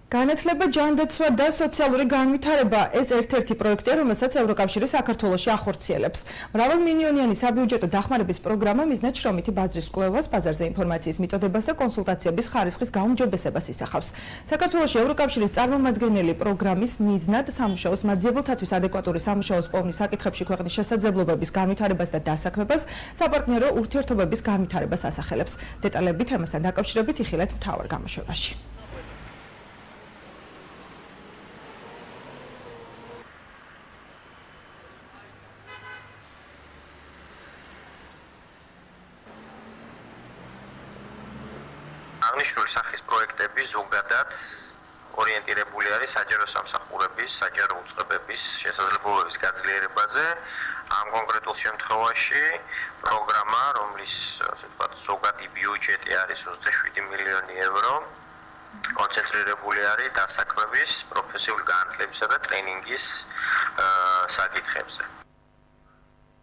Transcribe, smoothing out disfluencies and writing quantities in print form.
განათლება, ჯანდაცვა და სოციალური განვითარება ეს ერთ-ერთი პროექტია, რომელსაც ევროკავშირი საქართველოში ახორციელებს. მრავალმილიონიანი საბიუჯეტო დახმარების პროგრამა მიზნად შრომითი ბაზრის კვლევას, ბაზარზე ინფორმაციის მიწოდებას და კონსულტაციების ხარისხის გაუმჯობესებას ისახავს. საქართველოში ევროკავშირის წარმომადგენელი პროგრამის მიზნად სამუშაოს მაძიებელთათვის ადეკვატური სამუშაოს პოვნის საკითხებში ქვეყნის შესაძლებლობების განვითარებას და დასაქმებას, საპარტნიორო ურთიერთობების განვითარებას ასახელებს. დეტალები თემასთან დაკავშირებით იხილეთ მთავარ გამოშვებაში. აღნიშნული სახის პროექტები ზოგადად ორიენტირებული არის საჯარო სამსახურების, საჯარო უწყებების შესაძლებლობების გაძლიერებაზე. ამ კონკრეტულ შემთხვევაში პროგრამა, რომლის ასე ვთქვათ, ზოგადი ბიუჯეტი არის 27 მილიონი ევრო, კონცენტრირებული არის დასაქმების, პროფესიული განათლებისა და ტრენინგის საკითხებზე.